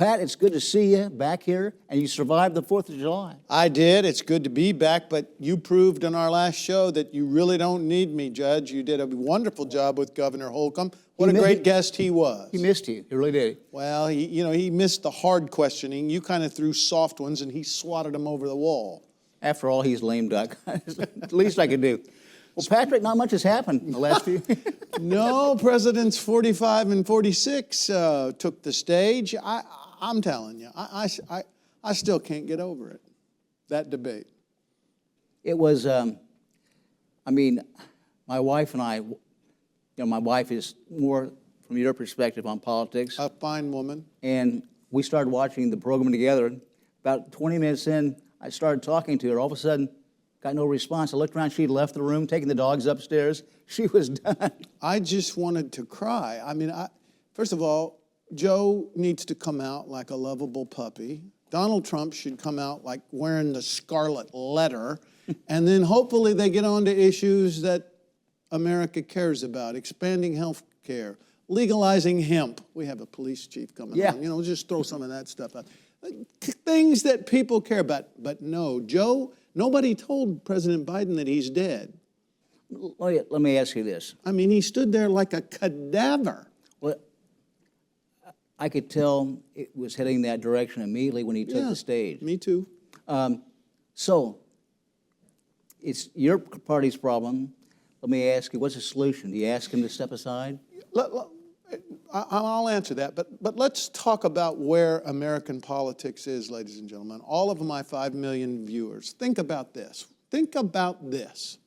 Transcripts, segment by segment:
Pat, it's good to see you back here, and you survived the 4th of July. I did. It's good to be back, but you proved in our last show that you really don't need me, Judge. You did a wonderful job with Governor Holcomb. What a great guest he was. He missed you. He really did. Well, he missed the hard questioning. You kind of threw soft ones, and he swatted them over the wall. After all, he's lame duck. The least I could do. Well, Patrick, not much has happened in the last few. No, Presidents 45 and 46 took the stage. I'm telling you, I still can't get over it, that debate. It was, my wife and I, my wife is more from your perspective on politics. A fine woman. And we started watching the program together. About 20 minutes in, I started talking to her. All of a sudden, got no response. I looked around. She'd left the room, taking the dogs upstairs. She was done. I just wanted to cry. First of all, Joe needs to come out like a lovable puppy. Donald Trump should come out like wearing the scarlet letter. And then hopefully they get on to issues that America cares about, expanding health care, legalizing hemp. We have a police chief coming on. Just throw some of that stuff out. Things that people care about. But no, Joe, nobody told President Biden that he's dead. Let me ask you this. He stood there like a cadaver. Well, I could tell it was heading that direction immediately when he took the stage. Me too. So, it's your party's problem. Let me ask you, what's the solution? Do you ask him to step aside? I'll answer that, but let's talk about where American politics is, ladies and gentlemen. All of my 5 million viewers, think about this. Think about this.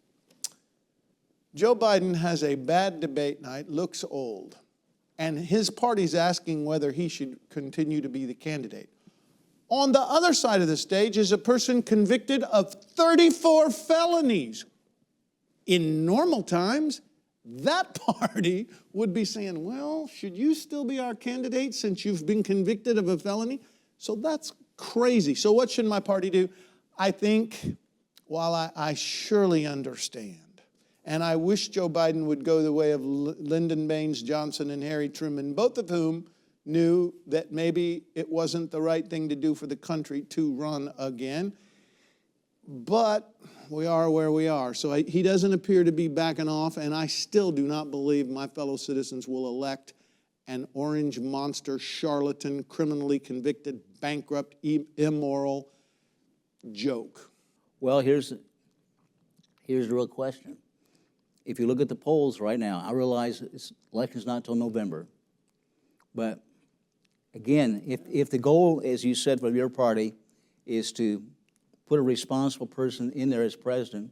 Joe Biden has a bad debate night, looks old, and his party's asking whether he should continue to be the candidate. On the other side of the stage is a person convicted of 34 felonies. In normal times, that party would be saying, well, should you still be our candidate since you've been convicted of a felony? So that's crazy. So what should my party do? I think, while I surely understand, and I wish Joe Biden would go the way of Lyndon Baines Johnson and Harry Truman, both of whom knew that maybe it wasn't the right thing to do for the country to run again. But we are where we are. So he doesn't appear to be backing off, and I still do not believe my fellow citizens will elect an orange monster, charlatan, criminally convicted, bankrupt, immoral joke. Well, here's the real question. If you look at the polls right now, I realize this election's not until November. But again, if the goal, as you said, from your party is to put a responsible person in there as president,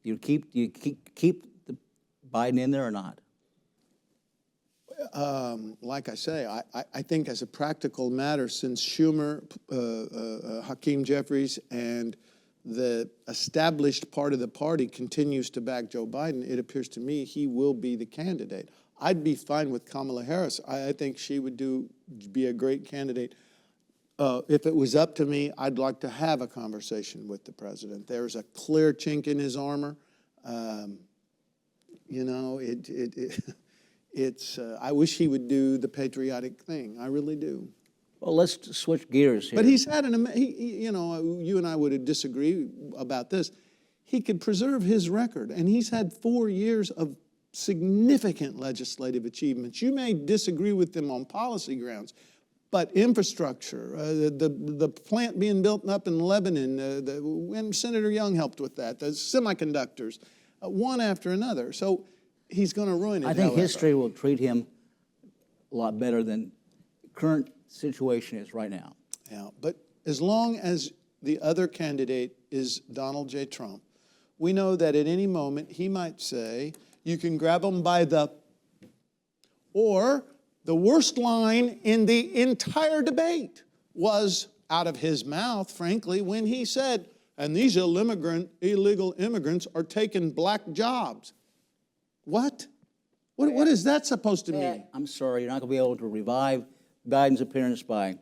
you keep the Biden in there or not? Like I say, I think as a practical matter, since Schumer, Hakeem Jeffries, and the established part of the party continues to back Joe Biden, it appears to me he will be the candidate. I'd be fine with Kamala Harris. I think she would be a great candidate. If it was up to me, I'd like to have a conversation with the president. There's a clear chink in his armor. I wish he would do the patriotic thing. I really do. Well, let's switch gears here. But he's had you and I would disagree about this. He could preserve his record, and he's had 4 years of significant legislative achievements. You may disagree with them on policy grounds, but infrastructure, the plant being built up in Lebanon, when Senator Young helped with that, the semiconductors, one after another. So he's going to ruin it. I think history will treat him a lot better than the current situation is right now. Yeah, but as long as the other candidate is Donald J. Trump, we know that at any moment he might say, you can grab him by the, or the worst line in the entire debate was out of his mouth, frankly, when he said, and these illegal immigrants are taking black jobs. What? What is that supposed to mean? I'm sorry, you're not going to be able to revive Biden's appearance by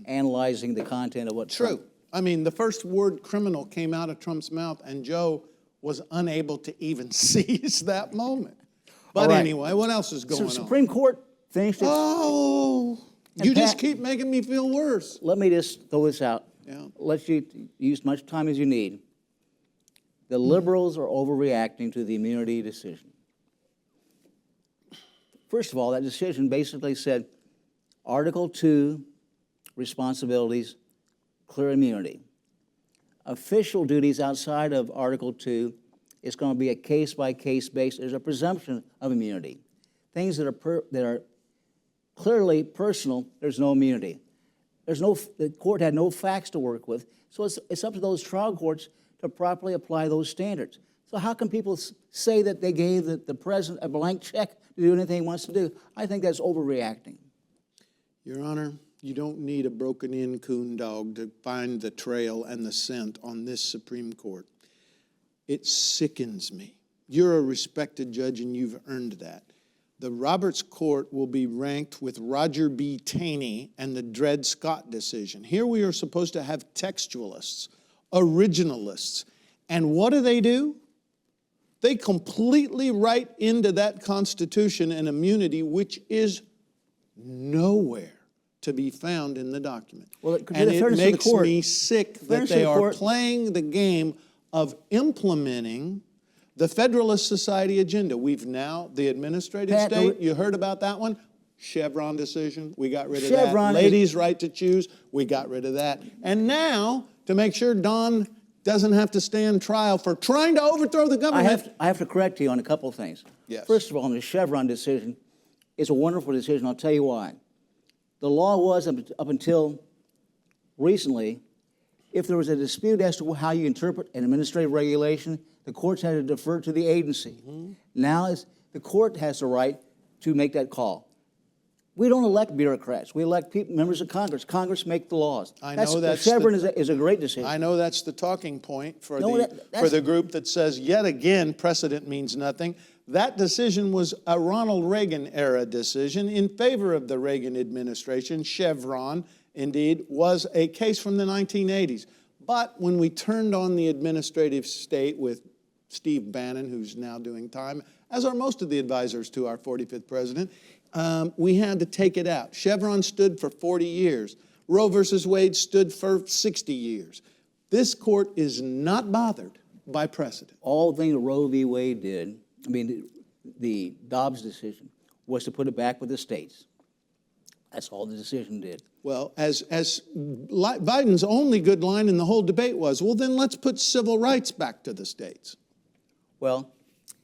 analyzing the content of what True. Trump... the first word criminal came out of Trump's mouth, and Joe was unable to even seize that moment. But anyway, what else is going on? Supreme Court finished its... Oh, You just keep making me feel worse. Let me just throw this out. Yeah. Let you use as much time as you need. The liberals are overreacting to the immunity decision. First of all, that decision basically said Article 2 responsibilities, clear immunity. Official duties outside of Article 2 is going to be a case-by-case basis. There's a presumption of immunity. Things that are clearly personal, there's no immunity. The court had no facts to work with, so it's up to those trial courts to properly apply those standards. So how can people say that they gave the president a blank check to do anything he wants to do? I think that's overreacting. Your Honor, you don't need a broken-in coon dog to find the trail and the scent on this Supreme Court. It sickens me. You're a respected judge, and you've earned that. The Roberts Court will be ranked with Roger B. Taney and the Dred Scott decision. Here we are supposed to have textualists, originalists. And what do? They completely write into that Constitution an immunity which is nowhere to be found in the document. Well, and it makes me sick that they are playing the game of implementing the Federalist Society agenda. We've now, the administrative state, you heard about that one? Chevron decision, we got rid of that. Ladies' right to choose, we got rid of that. And now, to make sure Don doesn't have to stand trial for trying to overthrow the government. I have to correct you on a couple of things. Yes. First of all, on the Chevron decision, it's a wonderful decision. I'll tell you why. The law was, up until recently, if there was a dispute as to how you interpret an administrative regulation, the courts had to defer to the agency. Mm-hmm. Now the court has the right to make that call. We don't elect bureaucrats. We elect members of Congress. Congress make the laws. Chevron is a great decision. I know that's the talking point for the group that says, yet again, precedent means nothing. That decision was a Ronald Reagan-era decision in favor of the Reagan administration. Chevron, indeed, was a case from the 1980s. But when we turned on the administrative state with Steve Bannon, who's now doing time, as are most of the advisors to our 45th president, we had to take it out. Chevron stood for 40 years. Roe versus Wade stood for 60 years. This court is not bothered by precedent. All the thing that Roe v. Wade did, the Dobbs decision, was to put it back with the states. That's all the decision did. Well, as Biden's only good line in the whole debate was, well, then let's put civil rights back to the states. Well,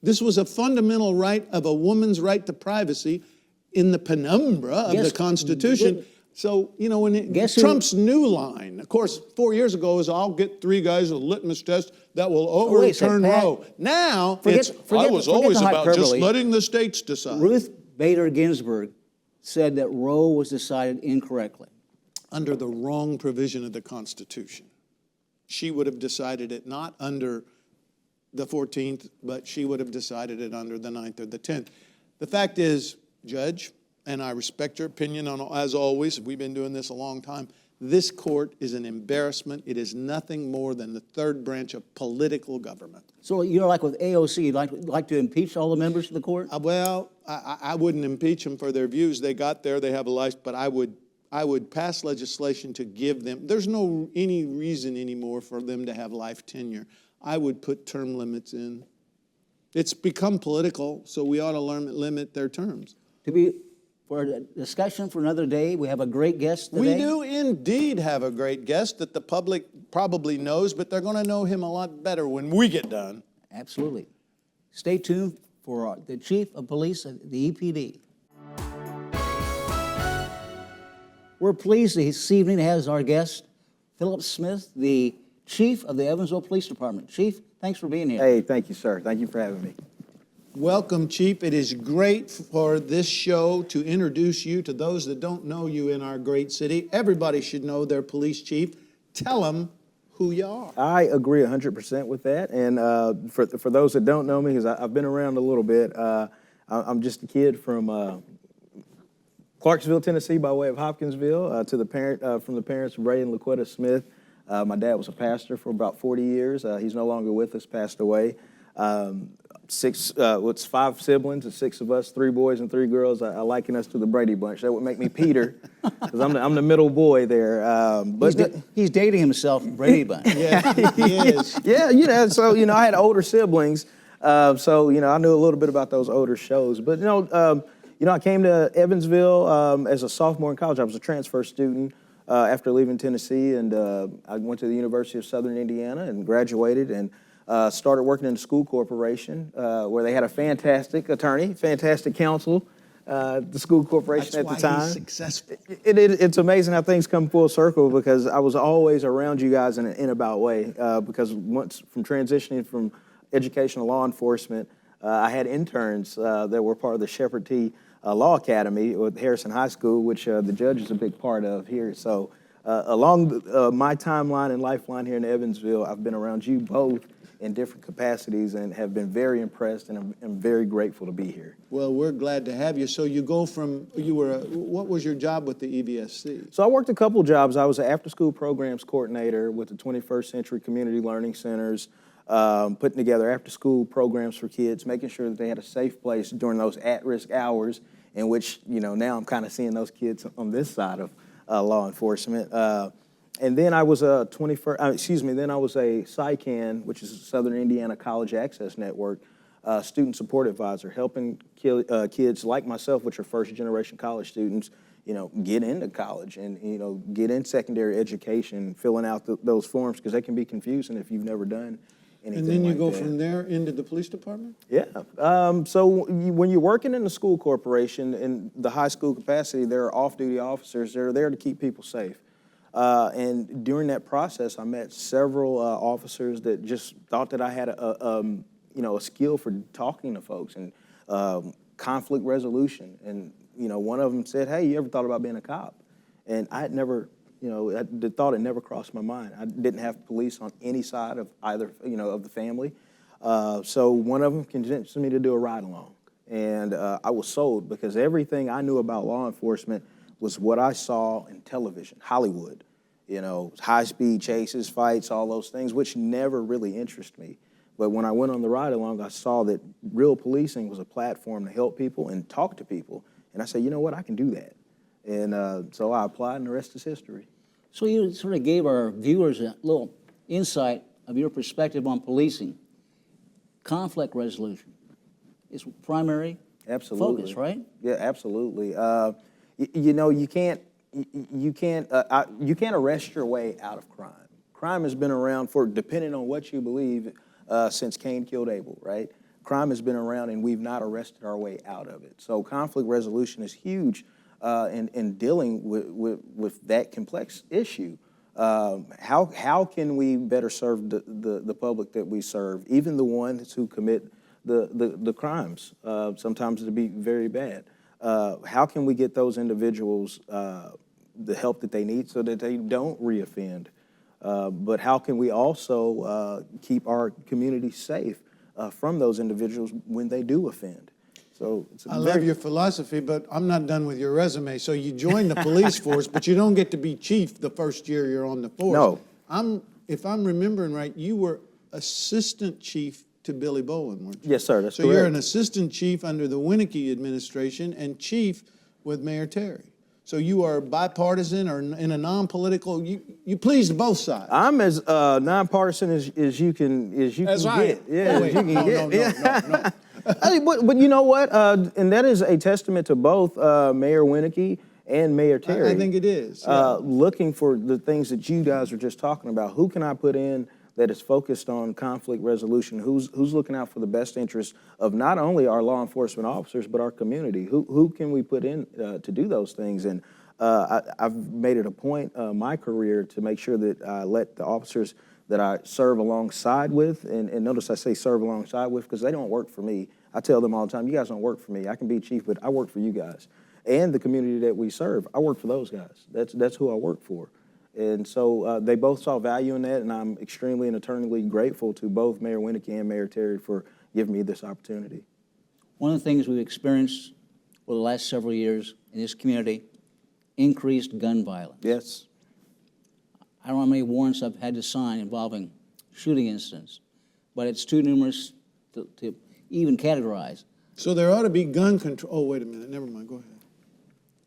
this was a fundamental right of a woman's right to privacy in the penumbra of the Constitution. So, you know, Trump's new line, of course, 4 years ago was, I'll get 3 guys with a litmus test that will overturn Roe. Now, I was always about just letting the states decide. Ruth Bader Ginsburg said that Roe was decided incorrectly. Under the wrong provision of the Constitution. She would have decided it not under the 14th, but she would have decided it under the 9th or the 10th. The fact is, Judge, and I respect your opinion on, as always, we've been doing this a long time, this court is an embarrassment. It is nothing more than the third branch of political government. So you're like with AOC, you'd like to impeach all the members of the court? Well, I wouldn't impeach them for their views. They got there, they have a life, but I would pass legislation to give them, there's no any reason anymore for them to have life tenure. I would put term limits in. It's become political, so we ought to limit their terms. For a discussion for another day, we have a great guest today. We do indeed have a great guest that the public probably knows, but they're going to know him a lot better when we get done. Absolutely. Stay tuned for the Chief of Police of the EPD. We're pleased this evening to have as our guest Phil Smith, the Chief of the Evansville Police Department. Chief, thanks for being here. Hey, thank you, sir. Thank you for having me. Welcome, Chief. It is great for this show to introduce you to those that don't know you in our great city. Everybody should know their police chief. Tell them who you are. I agree 100% with that. And for those that don't know me, because I've been around a little bit, I'm just a kid from Clarksville, Tennessee, by way of Hopkinsville, from the parents of Ray and LaQuetta Smith. My dad was a pastor for about 40 years. He's no longer with us, passed away. It's 5 siblings, it's 6 of us, 3 boys and 3 girls. I liken us to the Brady Bunch. That would make me Peter, because I'm the middle boy there. He's dating himself, Brady Bunch. Yeah, he is. Yeah, so, I had older siblings, so, I knew a little bit about those older shows. But, I came to Evansville as a sophomore in college. I was a transfer student after leaving Tennessee, and I went to the University of Southern Indiana and graduated, and started working in the school corporation, where they had a fantastic attorney, fantastic counsel, the school corporation That's at the time. why he's successful. It's amazing how things come full circle, because I was always around you guys in an in-about way, because once from transitioning from education to law enforcement, I had interns that were part of the Shepherd T. Law Academy with Harrison High School, which the judge is a big part of here. So along my timeline and lifeline here in Evansville, I've been around you both in different capacities and have been very impressed, and I'm very grateful to be here. Well, we're glad to have you. So you go from, what was your job with the EBSC? So I worked a couple jobs. I was an after-school programs coordinator with the 21st Century Community Learning Centers, putting together after-school programs for kids, making sure that they had a safe place during those at-risk hours, in which, now I'm kind of seeing those kids on this side of law enforcement. And then I was a then I was a SICAN, which is Southern Indiana College Access Network, student support advisor, helping kids like myself, which are first-generation college students, get into college and, get in secondary education, filling out those forms, because they can be confusing if you've never done anything. And then you like go that. from there into the police department? Yeah. When you're working in the school corporation in the high school capacity, there are off-duty officers that are there to keep people safe. And during that process, I met several officers that just thought that I had a skill for talking to folks and conflict resolution. And one of them said, "Hey, you ever thought about being a cop?" And I had never, the thought had never crossed my mind. I didn't have police on any side of either, of the family. So one of them convinced me to do a ride-along, and I was sold, because everything I knew about law enforcement was what I saw in television, Hollywood, high-speed chases, fights, all those things, which never really interested me. But when I went on the ride-along, I saw that real policing was a platform to help people and talk to people. And I said, you know what, I can do that. And so I applied, and the rest is history. So you sort of gave our viewers a little insight of your perspective on policing. Conflict resolution is primary Absolutely. focus, right? Yeah, absolutely. You can't arrest your way out of crime. Crime has been around for, depending on what you believe, since Cain killed Abel, right? Crime has been around, and we've not arrested our way out of it. So conflict resolution is huge in dealing with that complex issue. How can we better serve the public that we serve, even the ones who commit the crimes, sometimes to be very bad? How can we get those individuals the help that they need so that they don't reoffend? But how can we also keep our community safe from those individuals when they do offend? So I love your philosophy, but I'm not done with your resume. So you join the police force, but you don't get to be chief the first year you're on the force. No. If I'm remembering right, you were assistant chief to Billy Bolin, weren't you? Yes, sir, that's so correct. You're an assistant chief under the Winnicke administration and chief with Mayor Terry. So you are bipartisan or in a non-political, you pleased both sides. I'm as nonpartisan as you can As get. I am. Yeah, Oh, as wait, you can get. no. Hey, but you know what? And that is a testament to both Mayor Winnicke and Mayor Terry. I think it is. Yeah. Looking for the things that you guys are just talking about. Who can I put in that is focused on conflict resolution? Who's looking out for the best interests of not only our law enforcement officers, but our community? Who can we put in to do those things? And I've made it a point my career to make sure that I let the officers that I serve alongside with, and notice I say serve alongside with because they don't work for me. I tell them all the time, you guys don't work for me. I can be chief, but I work for you guys. And the community that we serve, I work for those guys. That's who I work for. And so they both saw value in that, and I'm extremely and eternally grateful to both Mayor Winnicke and Mayor Terry for giving me this opportunity. One of the things we've experienced over the last several years in this community, increased gun violence. Yes. I don't know how many warrants I've had to sign involving shooting incidents, but it's too numerous to even categorize. So there ought to be gun control. Oh, wait a minute. Never mind. Go ahead.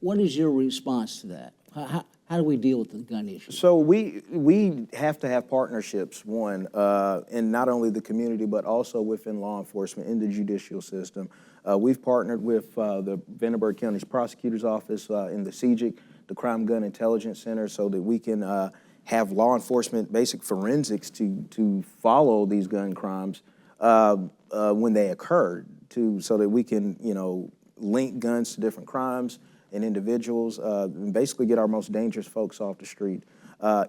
What is your response to that? How do we deal with the gun issue? So we have to have partnerships, one, in not only the community, but also within law enforcement, in the judicial system. We've partnered with the Vanderburgh County's Prosecutor's Office in the CJIC, the Crime Gun Intelligence Center, so that we can have law enforcement basic forensics to follow these gun crimes when they occur, so that we can, link guns to different crimes and individuals, and basically get our most dangerous folks off the street.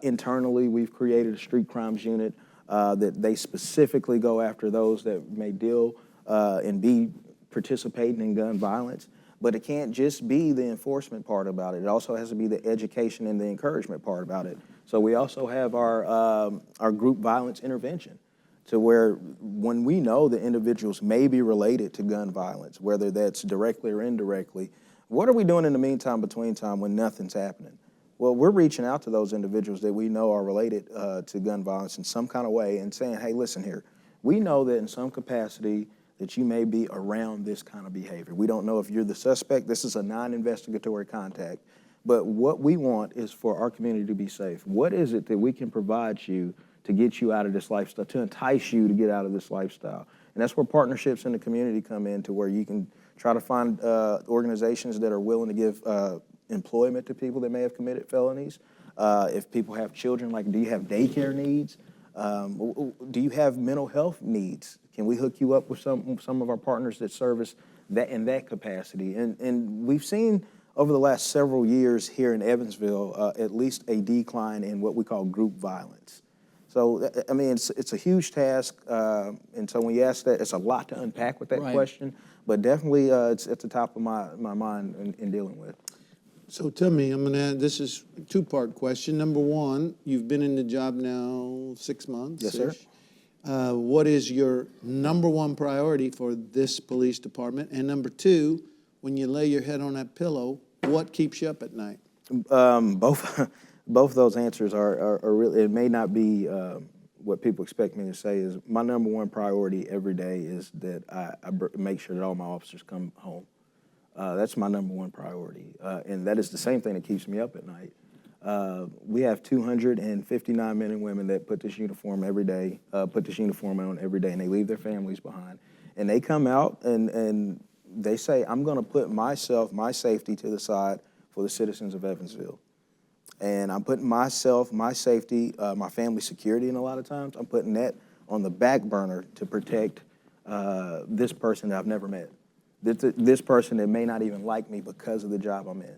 Internally, we've created a street crimes unit that they specifically go after those that may deal and be participating in gun violence. But it can't just be the enforcement part about it. It also has to be the education and the encouragement part about it. So we also have our group violence intervention, to where when we know the individuals may be related to gun violence, whether that's directly or indirectly, what are we doing in the meantime, between time, when nothing's happening? Well, we're reaching out to those individuals that we know are related to gun violence in some kind of way and saying, hey, listen here, we know that in some capacity that you may be around this kind of behavior. We don't know if you're the suspect. This is a non-investigatory contact. But what we want is for our community to be safe. What is it that we can provide you to get you out of this lifestyle, to entice you to get out of this lifestyle? And that's where partnerships in the community come in, to where you can try to find organizations that are willing to give employment to people that may have committed felonies. If people have children, like, do you have daycare needs? Do you have mental health needs? Can we hook you up with some of our partners that service that in that capacity? And we've seen over the last several years here in Evansville at least a decline in what we call group violence. So, I mean, it's a huge task, and so when you ask that, it's a lot to unpack with that question, but definitely it's at the top of my mind in dealing with. So tell me, I'm going to add, this is a two-part question. Number one, you've been in the job now 6 months. Yes, sir. What is your number one priority for this police department? And number two, when you lay your head on that pillow, what keeps you up at night? Both those answers are really, it may not be what people expect me to say. Is my number one priority every day is that I make sure that all my officers come home. That's my number one priority. And that is the same thing that keeps me up at night. We have 259 men and women that put this uniform every day, put this uniform on every day, and they leave their families behind. And they come out and they say, I'm going to put myself, my safety to the side for the citizens of Evansville. And I'm putting myself, my safety, my family security, and a lot of times I'm putting that on the back burner to protect this person that I've never met. This person that may not even like me because of the job I'm in.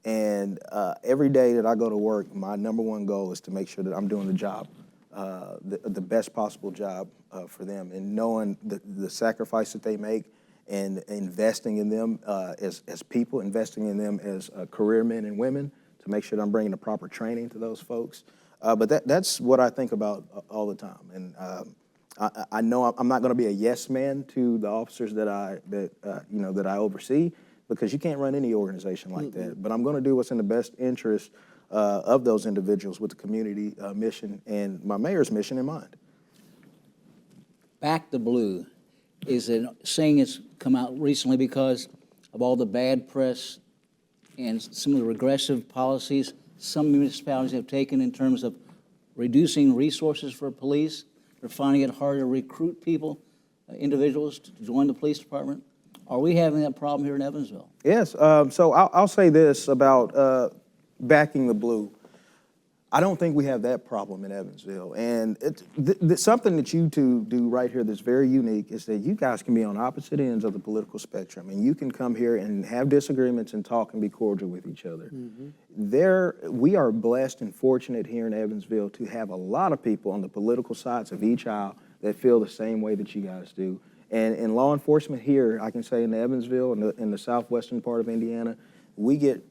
And every day that I go to work, my number one goal is to make sure that I'm doing the job, the best possible job for them, and knowing the sacrifice that they make and investing in them as people, investing in them as career men and women, to make sure that I'm bringing the proper training to those folks. But that's what I think about all the time. And I know I'm not going to be a yes man to the officers that I oversee, because you can't run any organization like that. But I'm going to do what's in the best interest of those individuals with the community mission and my mayor's mission in mind. Back the blue is a saying that's come out recently because of all the bad press and some of the regressive policies some municipalities have taken in terms of reducing resources for police. They're finding it harder to recruit people, individuals to join the police department. Are we having that problem here in Evansville? Yes. So I'll say this about backing the blue. I don't think we have that problem in Evansville. And something that you two do right here that's very unique is that you guys can be on opposite ends of the political spectrum, and you can come here and have disagreements and talk and be cordial with each other. We are blessed and fortunate here in Evansville to have a lot of people on the political sides of each aisle that feel the same way that you guys do. And in law enforcement here, I can say in Evansville, in the southwestern part of Indiana, we get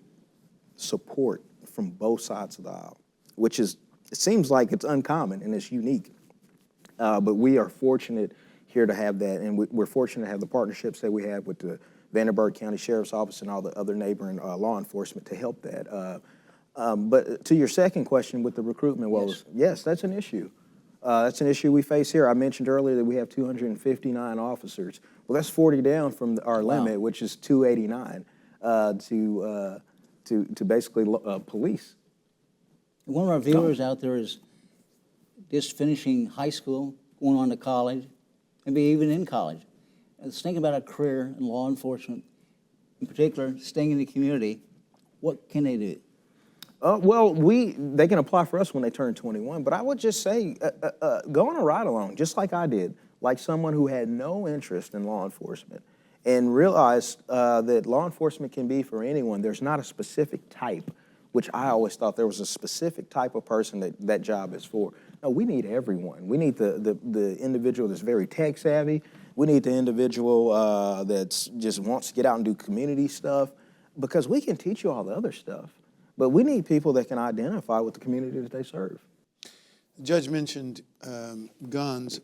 support from both sides of the aisle, which is, it seems like it's uncommon and it's unique. But we are fortunate here to have that, and we're fortunate to have the partnerships that we have with the Vanderburgh County Sheriff's Office and all the other neighboring law enforcement to help that. But to your second question with the recruitment, well, yes, that's an issue. That's an issue we face here. I mentioned earlier that we have 259 officers. Well, that's 40 down from our limit, which is 289 to basically police. One of our viewers out there is just finishing high school, going on to college, maybe even in college. Let's think about a career in law enforcement, in particular, staying in the community. What can they do? Well, they can apply for us when they turn 21, but I would just say go on a ride along, just like I did, like someone who had no interest in law enforcement, and realize that law enforcement can be for anyone. There's not a specific type, which I always thought there was a specific type of person that job is for. No, we need everyone. We need the individual that's very tech savvy. We need the individual that's just wants to get out and do community stuff, because we can teach you all the other stuff. But we need people that can identify with the community that they serve. The judge mentioned guns.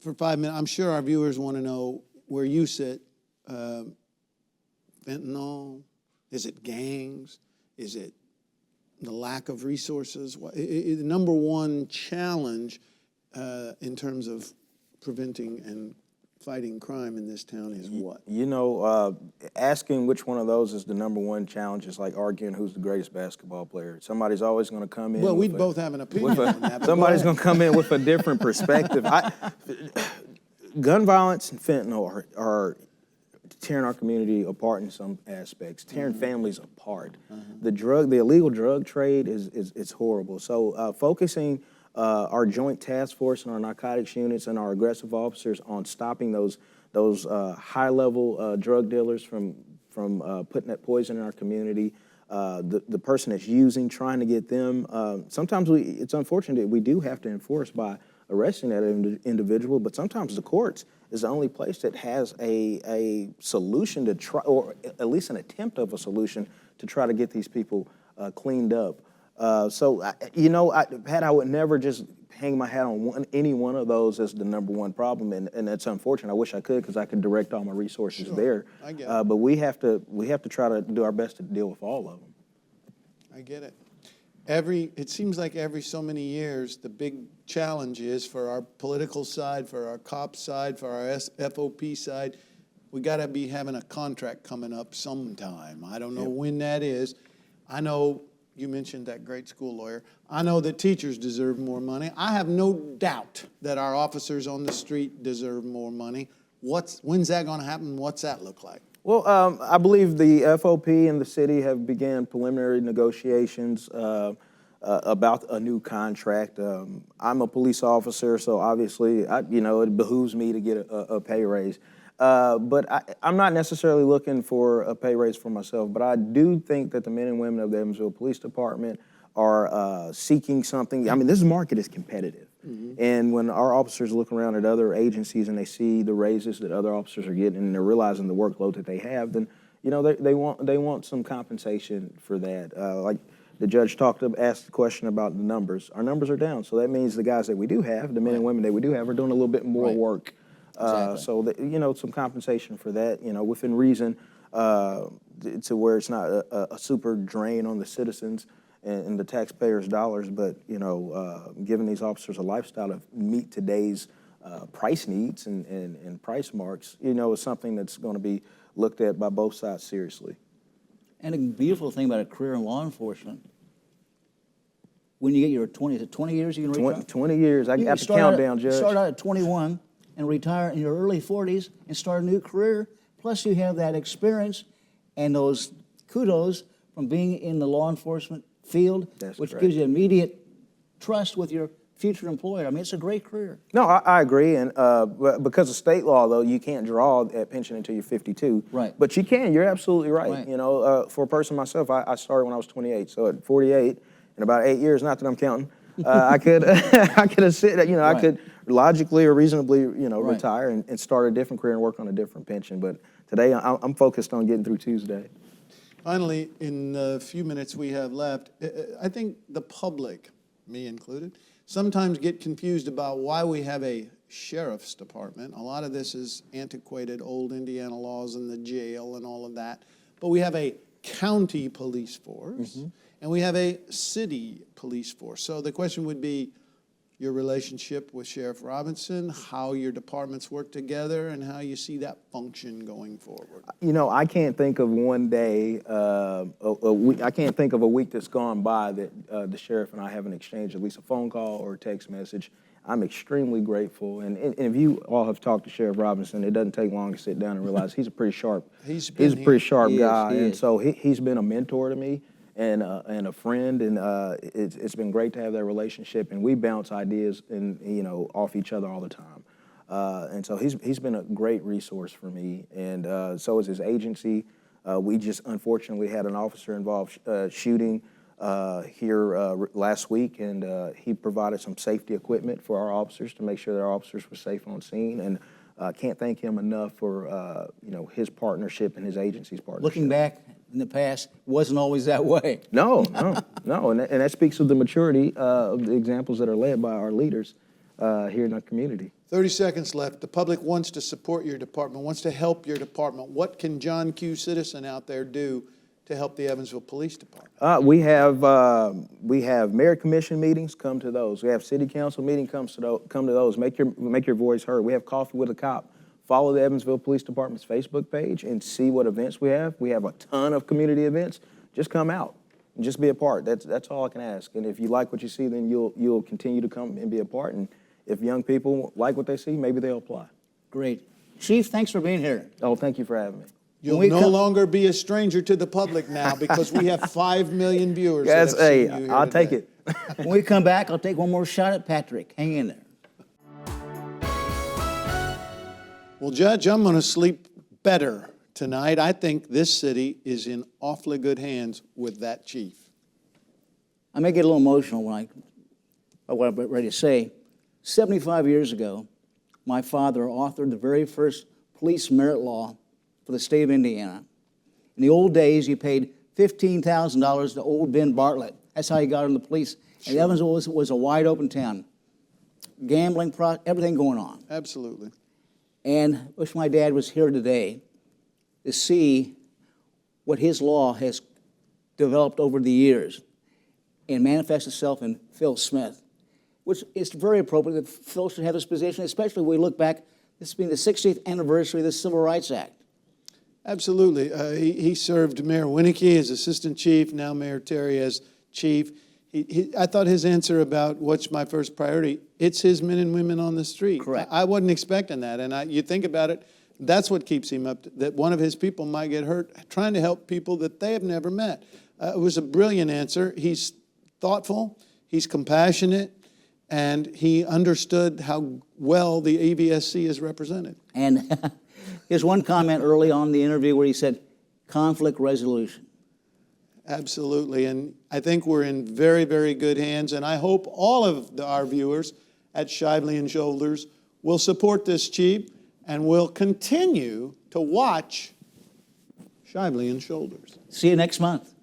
For 5 minutes, I'm sure our viewers want to know where you sit. Fentanyl? Is it gangs? Is it the lack of resources? The number one challenge in terms of preventing and fighting crime in this town is what? You know, asking which one of those is the number one challenge is like arguing who's the greatest basketball player. Somebody's always going to come in. Well, we both have an opinion on that. Somebody's going to come in with a different perspective. Gun violence and fentanyl are tearing our community apart in some aspects, tearing families apart. The illegal drug trade is horrible. So focusing our joint task force and our narcotics units and our aggressive officers on stopping those high-level drug dealers from putting that poison in our community, the person that's using, trying to get them. Sometimes it's unfortunate that we do have to enforce by arresting that individual, but sometimes the courts is the only place that has a solution to try, or at least an attempt of a solution to try to get these people cleaned up. Pat, I would never just hang my hat on any one of those as the number one problem, and that's unfortunate. I wish I could, because I could direct all my resources there. I get it. But we have to try to do our best to deal with all of them. I get it. It seems like every so many years, the big challenge is for our political side, for our cop side, for our FOP side, we got to be having a contract coming up sometime. I don't know when that is. I know you mentioned that great school lawyer. I know that teachers deserve more money. I have no doubt that our officers on the street deserve more money. When's that going to happen? What's that look like? Well, I believe the FOP and the city have began preliminary negotiations about a new contract. I'm a police officer, so obviously, it behooves me to get a pay raise. But I'm not necessarily looking for a pay raise for myself, but I do think that the men and women of the Evansville Police Department are seeking something. I mean, this market is competitive. And when our officers look around at other agencies and they see the raises that other officers are getting, and they're realizing the workload that they have, then they want some compensation for that. Like the judge asked the question about the numbers. Our numbers are down, so that means the guys that we do have, the men and women that we do have, are doing a little bit more work. Exactly. So that, some compensation for that, within reason, to where it's not a super drain on the citizens and the taxpayers' dollars, but giving these officers a lifestyle to meet today's price needs and price marks, is something that's going to be looked at by both sides seriously. And a beautiful thing about a career in law enforcement, when you get your 20 years, you can retire? 20 years. I got the countdown, Judge. Start out at 21 and retire in your early 40s and start a new career. Plus, you have that experience and those kudos from being in the law enforcement field, which gives you immediate trust with your future employer. I mean, it's a great career. No, I agree. And because of state law, though, you can't draw that pension until you're 52. Right. But you can. You're absolutely right. For a person myself, I started when I was 28. So at 48, in about 8 years, not that I'm counting, I could have said, I could logically or reasonably, retire and start a different career and work on a different pension. But today, I'm focused on getting through Tuesday. Finally, in the few minutes we have left, I think the public, me included, sometimes get confused about why we have a sheriff's department. A lot of this is antiquated old Indiana laws and the jail and all of that. But we have a county police force, and we have a city police force. So the question would be, your relationship with Sheriff Robinson, how your departments work together, and how you see that function going forward. You know, I can't think of one day, I can't think of a week that's gone by that the sheriff and I haven't exchanged at least a phone call or a text message. I'm extremely grateful. And if you all have talked to Sheriff Robinson, it doesn't take long to sit down and realize he's a pretty sharp, he's a pretty sharp guy. And so he's been a mentor to me and a friend, and it's been great to have that relationship. And we bounce ideas and off each other all the time. And so he's been a great resource for me, and so is his agency. We just unfortunately had an officer involved shooting here last week, and he provided some safety equipment for our officers to make sure that our officers were safe on scene. And can't thank him enough for his partnership and his agency's partnership. Looking back in the past, it wasn't always that way. No, and that speaks of the maturity of the examples that are led by our leaders here in our community. 30 seconds left. The public wants to support your department, wants to help your department. What can John Q. Citizen out there do to help the Evansville Police Department? We have mayor commission meetings. Come to those. We have city council meetings. Come to those. Make your voice heard. We have Coffee with a Cop. Follow the Evansville Police Department's Facebook page and see what events we have. We have a ton of community events. Just come out and just be a part. That's all I can ask. And if you like what you see, then you'll continue to come and be a part. And if young people like what they see, maybe they'll apply. Great. Chief, thanks for being here. Oh, thank you for having me. You'll no longer be a stranger to the public now because we have 5 million viewers. Yes, hey, I'll take it. When we come back, I'll take one more shot at Patrick. Hang in there. Well, Judge, I'm going to sleep better tonight. I think this city is in awfully good hands with that chief. I may get a little emotional when what I'm ready to say. 75 years ago, my father authored the very first police merit law for the state of Indiana. In the old days, you paid $15,000 to old Ben Bartlett. That's how you got in the police. Sure. And Evansville was a wide open town. Gambling, everything going on. Absolutely. And wish my dad was here today to see what his law has developed over the years and manifests itself in Phil Smith, which is very appropriate that Phil should have this position, especially when we look back, this being the 60th anniversary of the Civil Rights Act. Absolutely. He served Mayor Winnicky as assistant chief, now Mayor Terry as chief. I thought his answer about what's my first priority, it's his men and women on the street. Correct. I wasn't expecting that. And you think about it, that's what keeps him up, that one of his people might get hurt trying to help people that they have never met. It was a brilliant answer. He's thoughtful, he's compassionate, and he understood how well the EVSC is represented. And here's one comment early on in the interview where he said, conflict resolution. Absolutely, and I think we're in very, very good hands, and I hope all of our viewers at Shively Shoulders will support this chief and will continue to watch Shively Shoulders. See you next month.